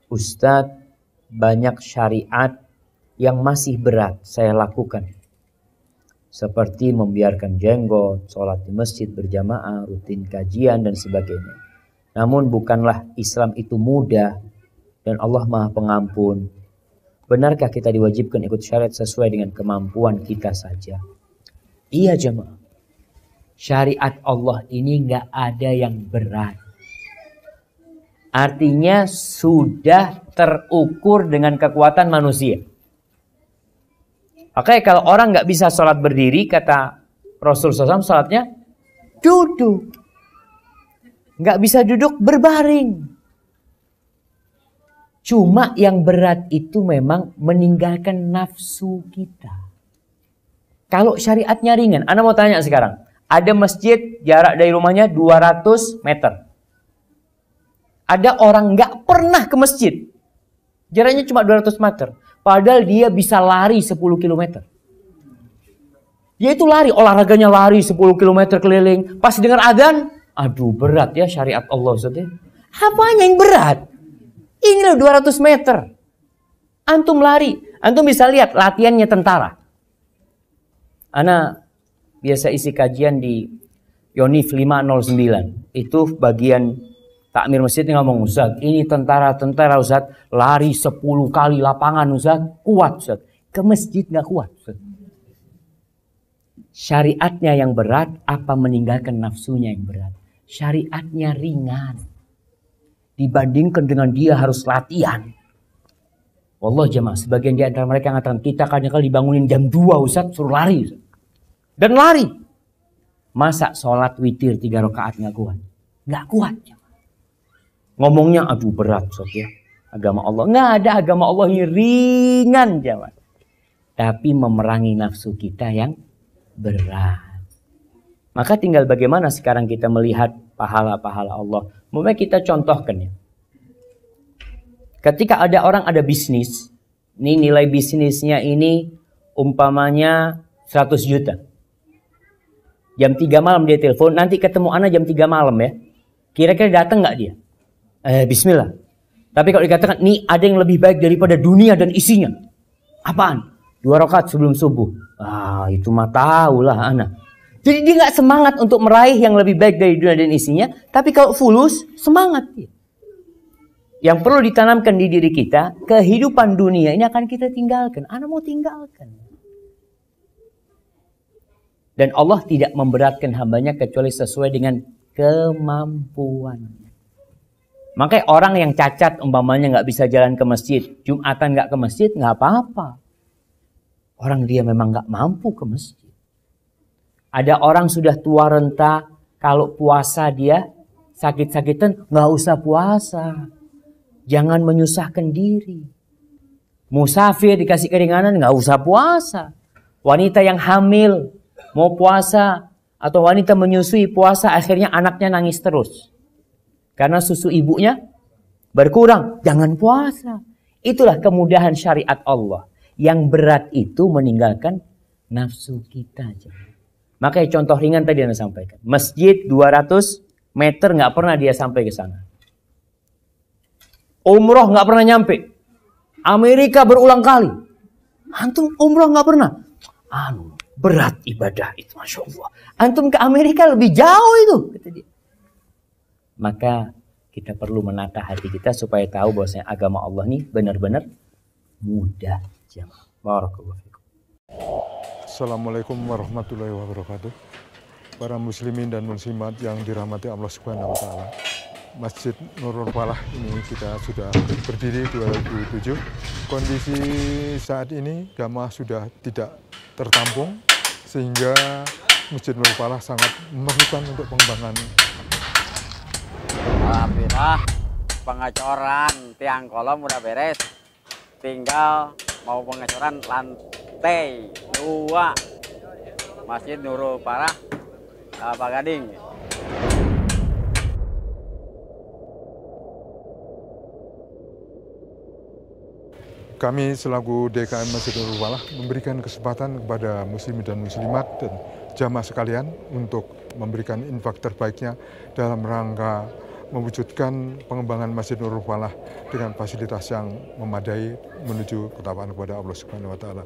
Ustadz, banyak syariat yang masih berat saya lakukan. Seperti membiarkan jenggot, sholat di masjid berjamaah, rutin kajian dan sebagainya. Namun bukanlah Islam itu mudah dan Allah Maha Pengampun. Benarkah kita diwajibkan ikut syariat sesuai dengan kemampuan kita saja? Iya jemaah. Syariat Allah ini nggak ada yang berat. Artinya sudah terukur dengan kekuatan manusia. Makanya kalau orang nggak bisa sholat berdiri, kata Rasulullah SAW, sholatnya duduk. Nggak bisa duduk, berbaring. Cuma yang berat itu memang meninggalkan nafsu kita. Kalau syariatnya ringan, Anda mau tanya sekarang. Ada masjid jarak dari rumahnya 200 meter. Ada orang nggak pernah ke masjid. Jaraknya cuma 200 meter. Padahal dia bisa lari 10 km. Dia itu lari, olahraganya lari 10 km keliling. Pas dengar adzan, aduh berat ya syariat Allah. Apanya yang berat? Ini loh 200 meter. Antum lari. Antum bisa lihat latihannya tentara. Ana biasa isi kajian di Yonif 509. Itu bagian takmir masjid ngomong, Ustaz, ini tentara-tentara Ustaz, lari 10 kali lapangan Ustaz, kuat Ustaz. Ke masjid gak kuat Ustaz. Syariatnya yang berat, apa meninggalkan nafsunya yang berat? Syariatnya ringan. Dibandingkan dengan dia harus latihan. Wallah jemaah, sebagian di antara mereka mengatakan, kita kadang-kadang dibangunin jam 2 Ustaz, suruh lari Ustaz. Dan lari. Masa sholat witir 3 rakaat gak kuat? Gak kuat jemaah. Ngomongnya aduh berat Ustaz ya. Agama Allah. Nggak ada agama Allah yang ringan jemaah. Tapi memerangi nafsu kita yang berat. Maka tinggal bagaimana sekarang kita melihat pahala-pahala Allah. Mungkin kita contohkan ya. Ketika ada orang ada bisnis. Ini nilai bisnisnya ini umpamanya 100 juta. Jam 3 malam dia telepon. Nanti ketemu Ana jam 3 malam ya. Kira-kira datang nggak dia? Bismillah. Tapi kalau dikatakan nih ada yang lebih baik daripada dunia dan isinya. Apaan? 2 rakaat sebelum subuh. Itu mah tahulah anak. Jadi dia nggak semangat untuk meraih yang lebih baik dari dunia dan isinya. Tapi kalau fulus, semangat dia. Yang perlu ditanamkan di diri kita, kehidupan dunia ini akan kita tinggalkan. Anak mau tinggalkan. Dan Allah tidak memberatkan hambanya kecuali sesuai dengan kemampuan. Makanya orang yang cacat umpamanya nggak bisa jalan ke masjid, Jumatan nggak ke masjid, nggak apa-apa. Orang dia memang nggak mampu ke masjid. Ada orang sudah tua renta, kalau puasa dia sakit-sakitan, nggak usah puasa. Jangan menyusahkan diri. Musafir dikasih keringanan, nggak usah puasa. Wanita yang hamil mau puasa atau wanita menyusui puasa, akhirnya anaknya nangis terus. Karena susu ibunya berkurang. Jangan puasa. Itulah kemudahan syariat Allah. Yang berat itu meninggalkan nafsu kita. Makanya contoh ringan tadi Anda sampaikan. Masjid 200 meter nggak pernah dia sampai ke sana. Umroh nggak pernah nyampe. Amerika berulang kali. Antum umroh nggak pernah. Berat ibadah itu. Masya Allah. Antum ke Amerika lebih jauh itu. Kata dia. Maka kita perlu menata hati kita supaya tahu bahwasanya agama Allah ini benar-benar mudah. Barakallahu fikum. Assalamualaikum warahmatullahi wabarakatuh. Para muslimin dan muslimat yang dirahmati Allah Subhanahu wa taala. Masjid Nurul Falah ini kita sudah berdiri 2007. Kondisi saat ini jamaah sudah tidak tertampung sehingga Masjid Nurul Falah sangat memerlukan untuk pengembangan. Alhamdulillah pengecoran tiang kolom udah beres, tinggal mau pengecoran lantai 2 Masjid Nurul Falah Pak Gading. Kami selaku DKM Masjid Nurul Falah memberikan kesempatan kepada muslimin dan muslimat dan jamaah sekalian untuk memberikan infak terbaiknya dalam rangka mewujudkan pengembangan Masjid Nurul Falah dengan fasilitas yang memadai menuju ketakwaan kepada Allah Subhanahu wa taala.